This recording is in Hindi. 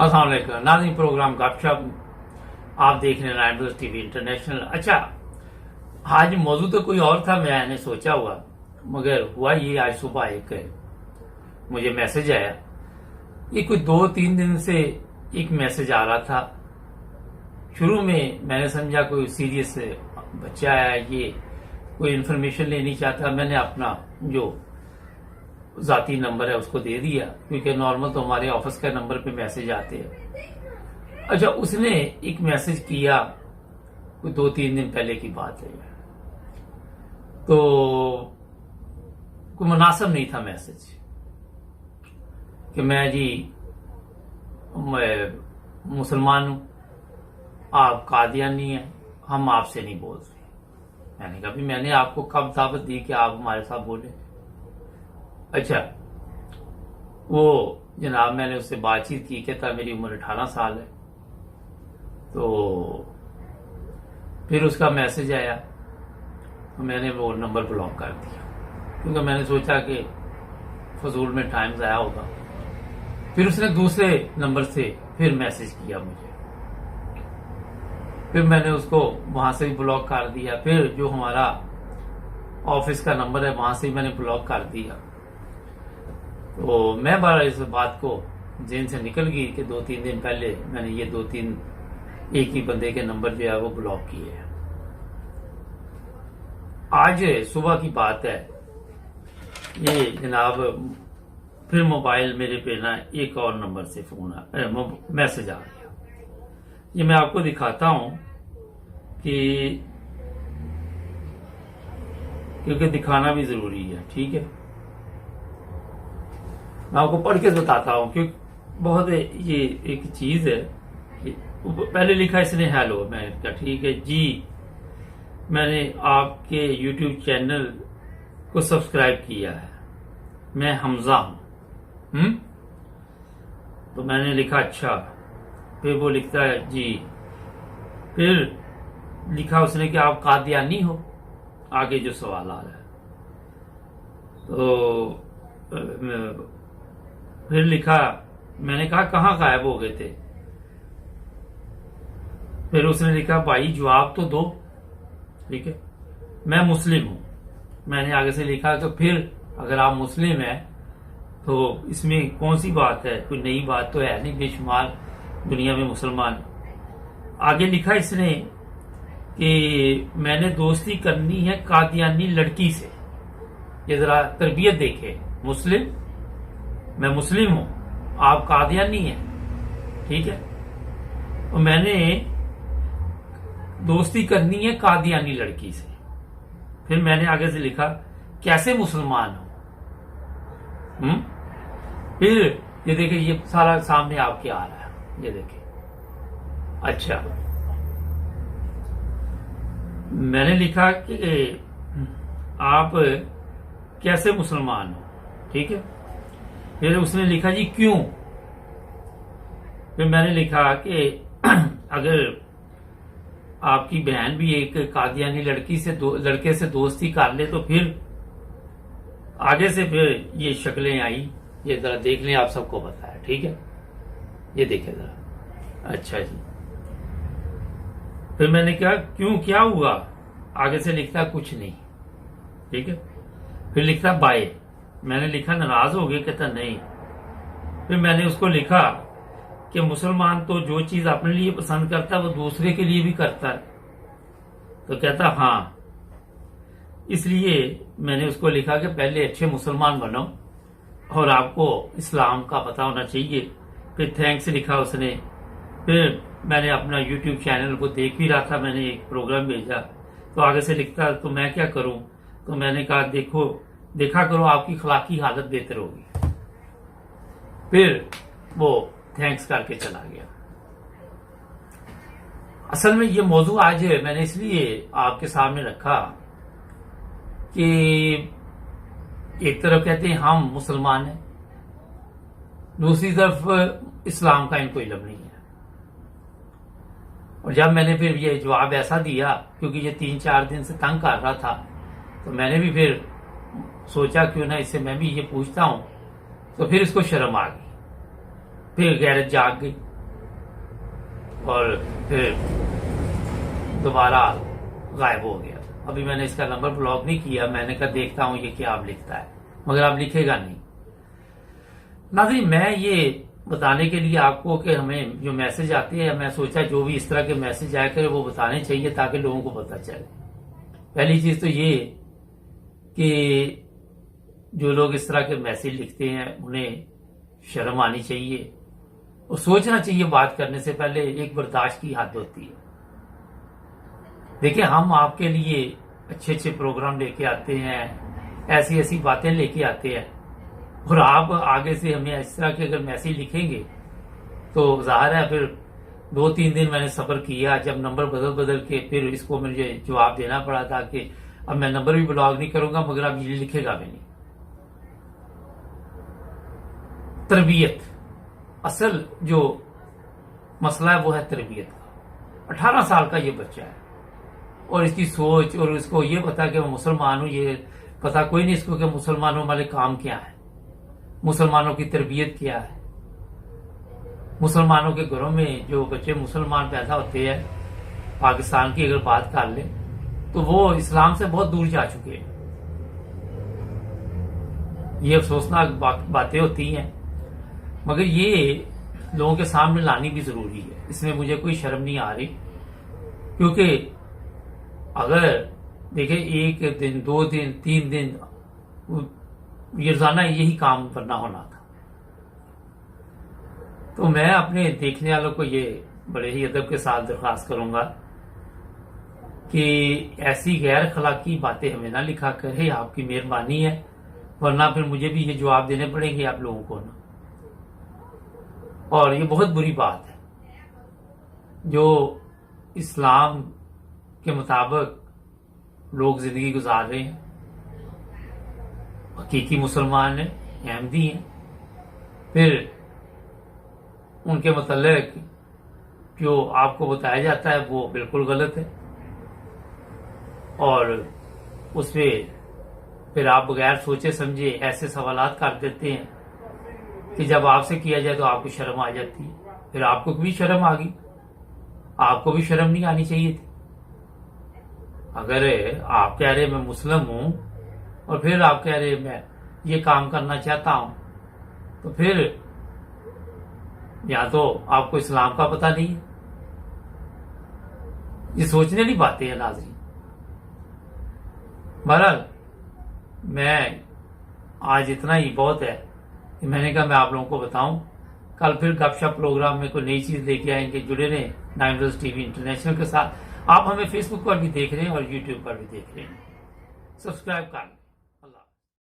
अस्सलाम वालेकुम नाज़रीन, प्रोग्राम गपशप आप देख रहे हैं राइडर्स टीवी इंटरनेशनल। अच्छा, आज मौजू तो कोई और था, मैंने सोचा हुआ, मगर हुआ ये आज सुबह एक मुझे मैसेज आया। ये कोई 2-3 दिन से एक मैसेज आ रहा था। शुरू में मैंने समझा कोई सीरियस बच्चा आया, ये कोई इन्फॉर्मेशन लेनी चाहता। मैंने अपना जो जाती नंबर है उसको दे दिया, क्योंकि नॉर्मल तो हमारे ऑफिस का नंबर पे मैसेज आते हैं। अच्छा, उसने एक मैसेज किया, कोई 2-3 दिन पहले की बात है, तो कोई मुनासिब नहीं था मैसेज कि मैं जी मुसलमान हूं, आप कादियानी हैं, हम आपसे नहीं बोल रहे। मैंने कहा भी मैंने आपको कब दावत दी कि आप हमारे साथ बोले। अच्छा, वो जनाब मैंने उससे बातचीत की, कहता मेरी उम्र 18 साल है। तो फिर उसका मैसेज आया, तो मैंने वो नंबर ब्लॉक कर दिया, क्योंकि मैंने सोचा कि फजूल में टाइम ज़ाया होगा। फिर उसने दूसरे नंबर से फिर मैसेज किया मुझे, फिर मैंने उसको वहां से भी ब्लॉक कर दिया। फिर जो हमारा ऑफिस का नंबर है वहां से भी मैंने ब्लॉक कर दिया। तो मैं बार इस बात को जेन से निकल गई कि 2-3 दिन पहले मैंने ये 2-3 एक ही बंदे के नंबर जो है वो ब्लॉक किए हैं। आज सुबह की बात है, ये जनाब फिर मोबाइल मेरे पे ना एक और नंबर से मैसेज आ गया। ये मैं आपको दिखाता हूं कि क्योंकि दिखाना भी जरूरी है, ठीक है। मैं आपको पढ़ के बताता हूं, क्योंकि बहुत ये एक चीज है। पहले लिखा इसने हेलो, मैं क्या ठीक है जी, मैंने आपके यूट्यूब चैनल को सब्सक्राइब किया है, मैं हमजा हूं। तो मैंने लिखा अच्छा। फिर वो लिखता है जी। फिर लिखा उसने कि आप कादियानी हो, आगे जो सवाल आ रहा है। तो फिर लिखा, मैंने कहा कहाँ गायब हो गए थे। फिर उसने लिखा भाई जवाब तो दो, ठीक है, मैं मुस्लिम हूं। मैंने आगे से लिखा तो फिर अगर आप मुस्लिम हैं तो इसमें कौन सी बात है, कोई नई बात तो है नहीं, बेशुमार दुनिया में मुसलमान। आगे लिखा इसने कि मैंने दोस्ती करनी है कादियानी लड़की से। ये जरा तरबियत देखे, मुस्लिम, मैं मुस्लिम हूं, आप कादियानी हैं, ठीक है, तो मैंने दोस्ती करनी है कादियानी लड़की से। फिर मैंने आगे से लिखा कैसे मुसलमान हो। फिर ये देखिए, ये सारा सामने आपके आ रहा है, ये देखिए। अच्छा, मैंने लिखा कि आप कैसे मुसलमान हो, ठीक है। फिर उसने लिखा जी क्यों। फिर मैंने लिखा कि अगर आपकी बहन भी एक कादियानी लड़के से दोस्ती कर ले तो फिर आगे से फिर ये शक्लें आई। ये जरा देख लें, आप सबको बताया, ठीक है, ये देखे जरा। अच्छा जी। फिर मैंने कहा क्यों, क्या हुआ। आगे से लिखता कुछ नहीं, ठीक है। फिर लिखता बाय। मैंने लिखा नाराज हो गए, कहता नहीं। फिर मैंने उसको लिखा कि मुसलमान तो जो चीज अपने लिए पसंद करता है वो दूसरे के लिए भी करता है। तो कहता हाँ। इसलिए मैंने उसको लिखा कि पहले अच्छे मुसलमान बनो और आपको इस्लाम का पता होना चाहिए। फिर थैंक्स लिखा उसने। फिर मैंने अपना यूट्यूब चैनल को देख भी रहा था, मैंने एक प्रोग्राम भेजा, तो आगे से लिखता तो मैं क्या करूं। तो मैंने कहा देखा करो, आपकी अखलाकी हालत बेहतर होगी। फिर वो थैंक्स करके चला गया। असल में ये मौजू आज मैंने इसलिए आपके सामने रखा कि एक तरफ कहते हैं हम मुसलमान हैं, दूसरी तरफ इस्लाम का इनको इल्म नहीं है। और जब मैंने फिर ये जवाब ऐसा दिया, क्योंकि ये 3-4 दिन से तंग कर रहा था, तो मैंने भी फिर सोचा क्यों ना इससे मैं भी ये पूछता हूं। तो फिर इसको शर्म आ गई, फिर गैरत जाग गई। और फिर दोबारा गायब हो गया। अभी मैंने इसका नंबर ब्लॉक नहीं किया, मैंने कहा देखता हूं ये क्या आप लिखता है, मगर आप लिखेगा नहीं। नाज़रीन, मैं ये बताने के लिए आपको कि हमें जो मैसेज आते हैं, मैं सोचा जो भी इस तरह के मैसेज आया करे वो बताने चाहिए ताकि लोगों को पता चले। पहली चीज तो ये कि जो लोग इस तरह के मैसेज लिखते हैं उन्हें शर्म आनी चाहिए और सोचना चाहिए बात करने से पहले। एक बर्दाश्त की हद होती है। देखिए, हम आपके लिए अच्छे अच्छे प्रोग्राम लेके आते हैं, ऐसी ऐसी बातें लेके आते हैं, और आप आगे से हमें इस तरह के अगर मैसेज लिखेंगे तो जाहिर है फिर 2-3 दिन मैंने सब्र किया। जब नंबर बदल बदल के फिर इसको मुझे जवाब देना पड़ा था कि अब मैं नंबर भी ब्लॉक नहीं करूंगा मगर अब ये लिखेगा भी नहीं। तरबियत, असल जो मसला है वो है तरबियत का। 18 साल का ये बच्चा है और इसकी सोच, और इसको ये पता कि मैं मुसलमान हूं, ये पता कोई नहीं इसको कि मुसलमानों वाले काम क्या है, मुसलमानों की तरबियत क्या है। मुसलमानों के घरों में जो बच्चे मुसलमान पैदा होते हैं, पाकिस्तान की अगर बात कर ले तो वो इस्लाम से बहुत दूर जा चुके हैं। ये अफसोसनाक बातें होती हैं, मगर ये लोगों के सामने लानी भी जरूरी है। इसमें मुझे कोई शर्म नहीं आ रही, क्योंकि अगर देखे 1 दिन 2 दिन 3 दिन ये रोजाना यही काम करना होना था, तो मैं अपने देखने वालों को ये बड़े ही अदब के साथ दरख्वास्त करूंगा कि ऐसी गैर अखलाकी बातें हमें ना लिखा करे, आपकी मेहरबानी है, वरना फिर मुझे भी ये जवाब देने पड़ेंगे आप लोगों को ना। और ये बहुत बुरी बात है, जो इस्लाम के मुताबिक लोग जिंदगी गुजार रहे हैं, हकीकी मुसलमान हैं, अहमदी हैं, फिर उनके मतलब जो आपको बताया जाता है वो बिल्कुल गलत है, और उसमें फिर आप बगैर सोचे समझे ऐसे सवालात कर देते हैं कि जब आपसे किया जाए तो आपको शर्म आ जाती है। फिर आपको भी शर्म आ गई, आपको भी शर्म नहीं आनी चाहिए थी। अगर आप कह रहे मैं मुस्लिम हूं और फिर आप कह रहे मैं ये काम करना चाहता हूं, तो फिर या तो आपको इस्लाम का पता नहीं है। ये सोचने वाली बातें हैं नाज़रीन। बहरहाल मैं आज इतना ही बहुत है कि मैंने कहा मैं आप लोगों को बताऊं। कल फिर गपशप प्रोग्राम में कोई नई चीज लेके आएंगे। जुड़े रहें 9 Roads TV इंटरनेशनल के साथ। आप हमें फेसबुक पर भी देख रहे हैं और यूट्यूब पर भी देख रहे हैं। सब्सक्राइब कर